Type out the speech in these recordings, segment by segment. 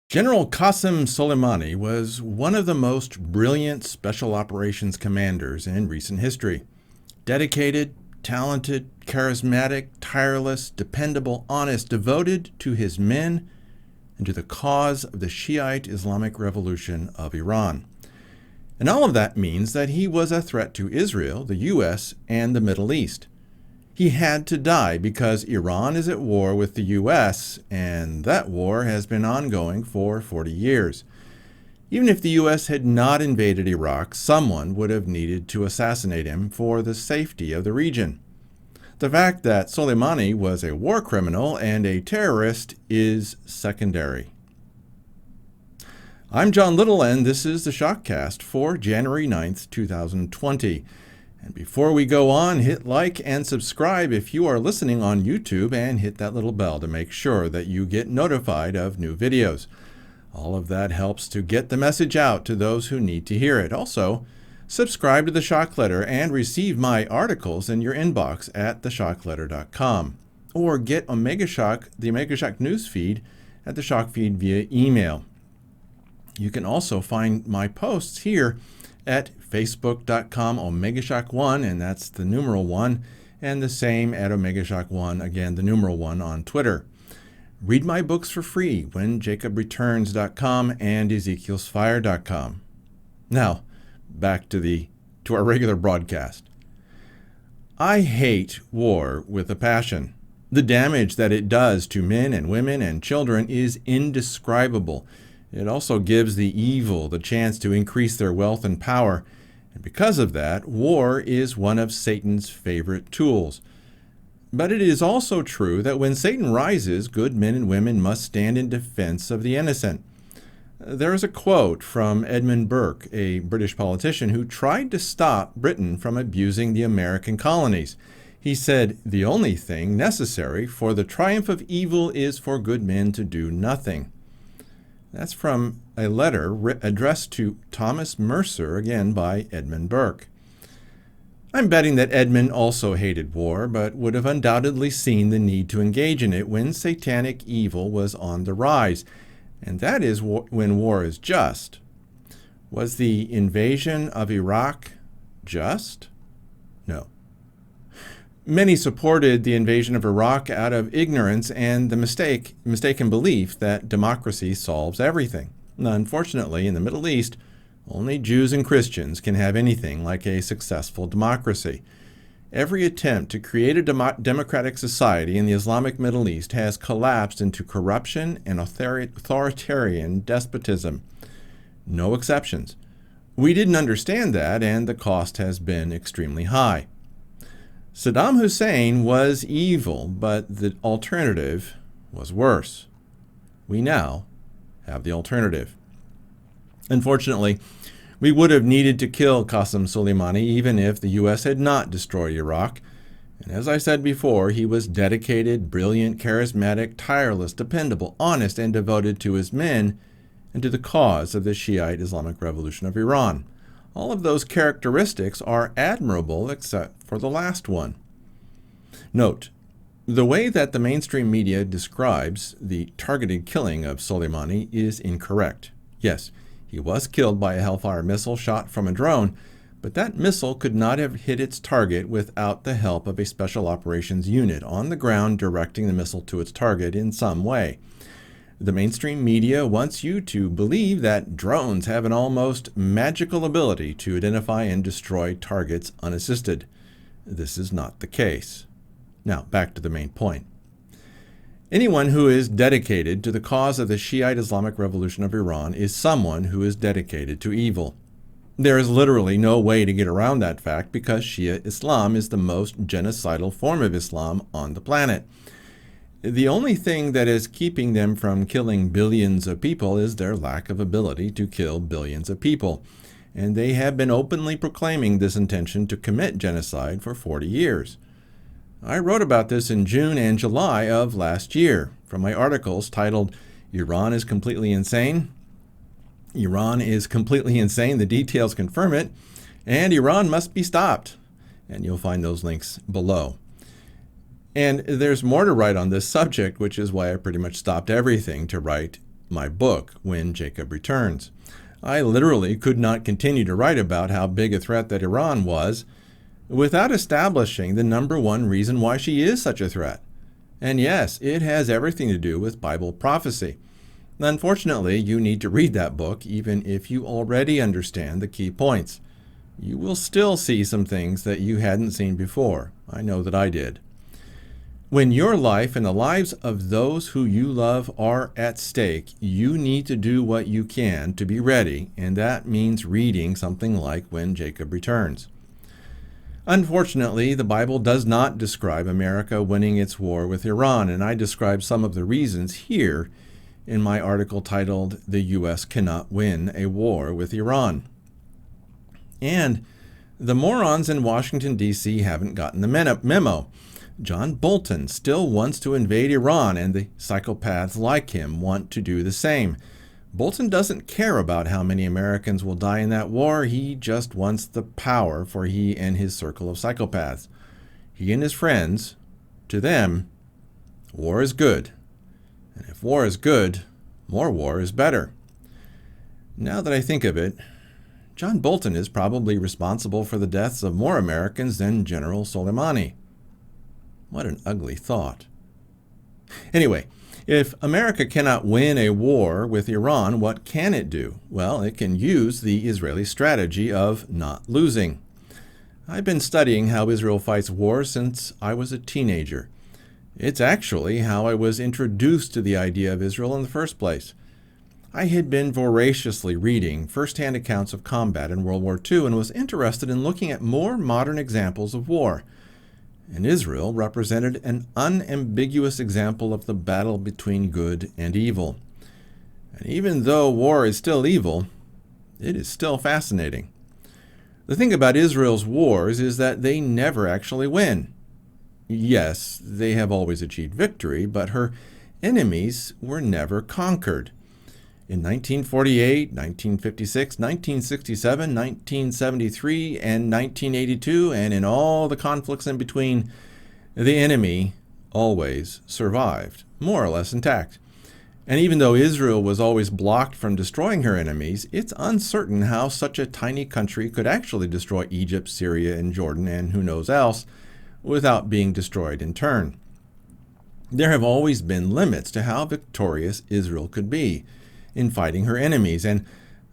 General Qasem Soleimani was one of the most brilliant special operations commanders in recent history. Dedicated, talented, charismatic, tireless, dependable, honest, devoted to his men and to the cause of the Shiite Islamic Revolution of Iran. And all of that means that he was a threat to Israel, the U.S., and the Middle East. He had to die because Iran is at war with the U.S., and that war has been ongoing for 40 years. Even if the U.S. had not invaded Iraq, someone would have needed to assassinate him for the safety of the region. The fact that Soleimani was a war criminal and a terrorist is secondary. I'm John Little, and this is the ShockCast for January 9th, 2020. And before we go on, hit like and subscribe if you are listening on YouTube, and hit that little bell to make sure that you get notified of new videos. All of that helps to get the message out to those who need to hear it. Also, subscribe to the Shock Letter and receive my articles in your inbox at theshockletter.com. Or get Omega Shock, the Omega Shock news feed at the Shock feed via email. You can also find my posts here at facebook.com OmegaShock1, and that's the numeral 1, and the same at OmegaShock1, again, the numeral 1 on Twitter. Read my books for free, WhenJacobReturns.com and Ezekiel'sFire.com. Now, back to our regular broadcast. I hate war with a passion. The damage that it does to men and women and children is indescribable. It also gives the evil the chance to increase their wealth and power. And because of that, war is one of Satan's favorite tools. But it is also true that when Satan rises, good men and women must stand in defense of the innocent. There is a quote from Edmund Burke, a British politician who tried to stop Britain from abusing the American colonies. He said, "The only thing necessary for the triumph of evil is for good men to do nothing." That's from a letter addressed to Thomas Mercer, again by Edmund Burke. I'm betting that Edmund also hated war, but would have undoubtedly seen the need to engage in it when satanic evil was on the rise. And that is when war is just. Was the invasion of Iraq just? No. Many supported the invasion of Iraq out of ignorance and the mistaken belief that democracy solves everything. Unfortunately, in the Middle East, only Jews and Christians can have anything like a successful democracy. Every attempt to create a democratic society in the Islamic Middle East has collapsed into corruption and authoritarian despotism. No exceptions. We didn't understand that, and the cost has been extremely high. Saddam Hussein was evil, but the alternative was worse. We now have the alternative. Unfortunately, we would have needed to kill Qasem Soleimani even if the U.S. had not destroyed Iraq. And as I said before, he was dedicated, brilliant, charismatic, tireless, dependable, honest, and devoted to his men and to the cause of the Shiite Islamic Revolution of Iran. All of those characteristics are admirable except for the last one. Note, the way that the mainstream media describes the targeted killing of Soleimani is incorrect. Yes, he was killed by a Hellfire missile shot from a drone, but that missile could not have hit its target without the help of a special operations unit on the ground directing the missile to its target in some way. The mainstream media wants you to believe that drones have an almost magical ability to identify and destroy targets unassisted. This is not the case. Now, back to the main point. Anyone who is dedicated to the cause of the Shiite Islamic Revolution of Iran is someone who is dedicated to evil. There is literally no way to get around that fact because Shia Islam is the most genocidal form of Islam on the planet. The only thing that is keeping them from killing billions of people is their lack of ability to kill billions of people. And they have been openly proclaiming this intention to commit genocide for 40 years. I wrote about this in June and July of last year from my articles titled, "Iran is Completely Insane," "Iran is Completely Insane, the Details Confirm It," and "Iran Must Be Stopped." And you'll find those links below. And there's more to write on this subject, which is why I pretty much stopped everything to write my book, When Jacob Returns. I literally could not continue to write about how big a threat that Iran was without establishing the number one reason why she is such a threat. And yes, it has everything to do with Bible prophecy. Unfortunately, you need to read that book even if you already understand the key points. You will still see some things that you hadn't seen before. I know that I did. When your life and the lives of those who you love are at stake, you need to do what you can to be ready, and that means reading something like When Jacob Returns. Unfortunately, the Bible does not describe America winning its war with Iran, and I describe some of the reasons here in my article titled, "The U.S. Cannot Win a War with Iran." And the morons in Washington, D.C. haven't gotten the memo. John Bolton still wants to invade Iran, and the psychopaths like him want to do the same. Bolton doesn't care about how many Americans will die in that war. He just wants the power for he and his circle of psychopaths. He and his friends, to them, war is good. And if war is good, more war is better. Now that I think of it, John Bolton is probably responsible for the deaths of more Americans than General Soleimani. What an ugly thought. Anyway, if America cannot win a war with Iran, what can it do? Well, it can use the Israeli strategy of not losing. I've been studying how Israel fights war since I was a teenager. It's actually how I was introduced to the idea of Israel in the first place. I had been voraciously reading first-hand accounts of combat in World War II and was interested in looking at more modern examples of war. And Israel represented an unambiguous example of the battle between good and evil. And even though war is still evil, it is still fascinating. The thing about Israel's wars is that they never actually win. Yes, they have always achieved victory, but her enemies were never conquered. In 1948, 1956, 1967, 1973, and 1982, and in all the conflicts in between, the enemy always survived, more or less intact. And even though Israel was always blocked from destroying her enemies, it's uncertain how such a tiny country could actually destroy Egypt, Syria, and Jordan, and who knows else, without being destroyed in turn. There have always been limits to how victorious Israel could be in fighting her enemies, and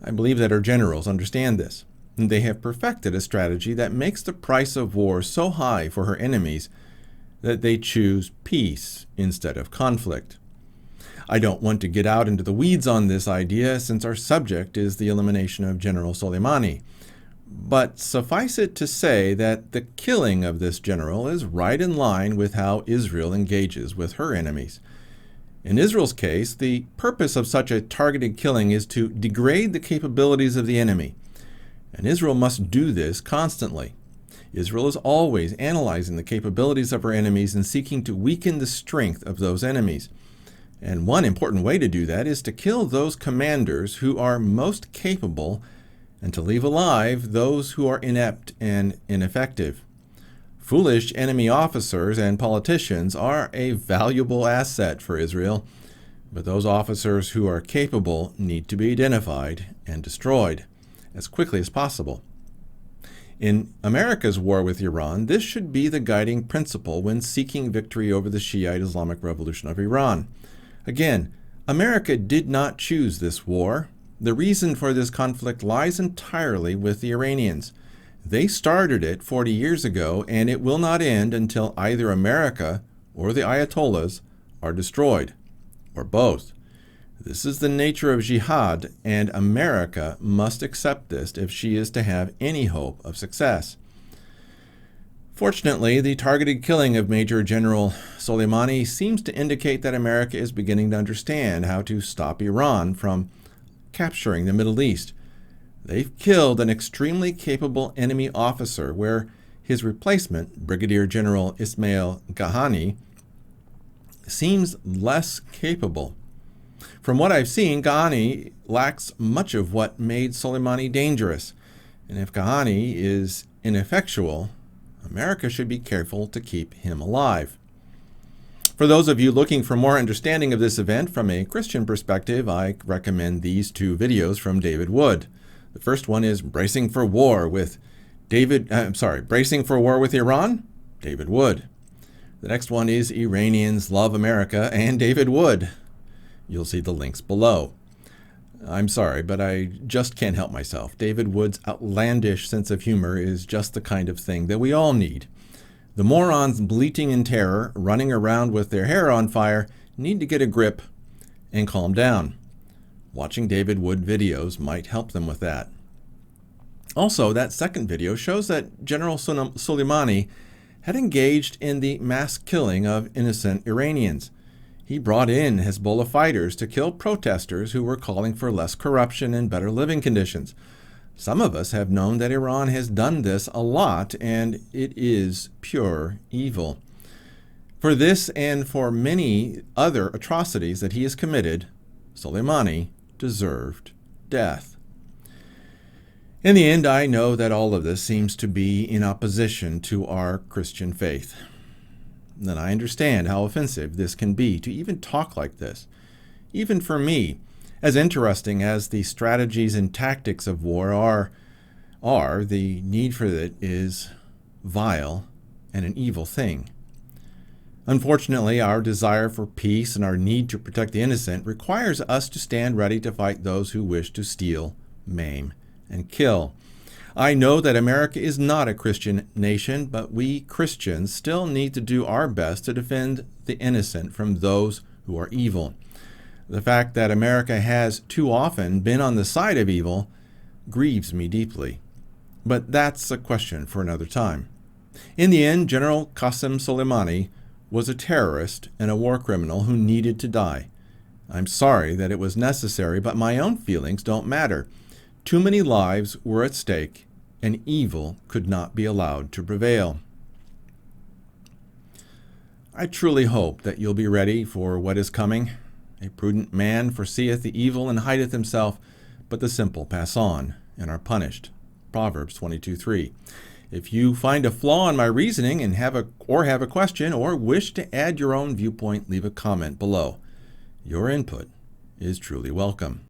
I believe that her generals understand this. And they have perfected a strategy that makes the price of war so high for her enemies that they choose peace instead of conflict. I don't want to get out into the weeds on this idea since our subject is the elimination of General Soleimani. But suffice it to say that the killing of this general is right in line with how Israel engages with her enemies. In Israel's case, the purpose of such a targeted killing is to degrade the capabilities of the enemy. And Israel must do this constantly. Israel is always analyzing the capabilities of her enemies and seeking to weaken the strength of those enemies. And one important way to do that is to kill those commanders who are most capable and to leave alive those who are inept and ineffective. Foolish enemy officers and politicians are a valuable asset for Israel, but those officers who are capable need to be identified and destroyed as quickly as possible. In America's war with Iran, this should be the guiding principle when seeking victory over the Shiite Islamic Revolution of Iran. Again, America did not choose this war. The reason for this conflict lies entirely with the Iranians. They started it 40 years ago, and it will not end until either America or the Ayatollahs are destroyed, or both. This is the nature of jihad, and America must accept this if she is to have any hope of success. Fortunately, the targeted killing of Major General Soleimani seems to indicate that America is beginning to understand how to stop Iran from capturing the Middle East. They've killed an extremely capable enemy officer where his replacement, Brigadier General Ismail Ghani, seems less capable. From what I've seen, Ghani lacks much of what made Soleimani dangerous. And if Ghani is ineffectual, America should be careful to keep him alive. For those of you looking for more understanding of this event from a Christian perspective, I recommend these two videos from David Wood. The first one is Bracing for War with Bracing for War with Iran, David Wood. The next one is Iranians Love America and David Wood. You'll see the links below. I'm sorry, but I just can't help myself. David Wood's outlandish sense of humor is just the kind of thing that we all need. The morons bleating in terror, running around with their hair on fire, need to get a grip and calm down. Watching David Wood videos might help them with that. Also, that second video shows that General Soleimani had engaged in the mass killing of innocent Iranians. He brought in Hezbollah fighters to kill protesters who were calling for less corruption and better living conditions. Some of us have known that Iran has done this a lot, and it is pure evil. For this and for many other atrocities that he has committed, Soleimani deserved death. In the end, I know that all of this seems to be in opposition to our Christian faith. And I understand how offensive this can be to even talk like this. Even for me, as interesting as the strategies and tactics of war are, the need for it is vile and an evil thing. Unfortunately, our desire for peace and our need to protect the innocent requires us to stand ready to fight those who wish to steal, maim, and kill. I know that America is not a Christian nation, but we Christians still need to do our best to defend the innocent from those who are evil. The fact that America has too often been on the side of evil grieves me deeply. But that's a question for another time. In the end, General Qasem Soleimani was a terrorist and a war criminal who needed to die. I'm sorry that it was necessary, but my own feelings don't matter. Too many lives were at stake, and evil could not be allowed to prevail. I truly hope that you'll be ready for what is coming. A prudent man foreseeth the evil and hideth himself, but the simple pass on and are punished. Proverbs 22:3. If you find a flaw in my reasoning and have a question or wish to add your own viewpoint, leave a comment below. Your input is truly welcome.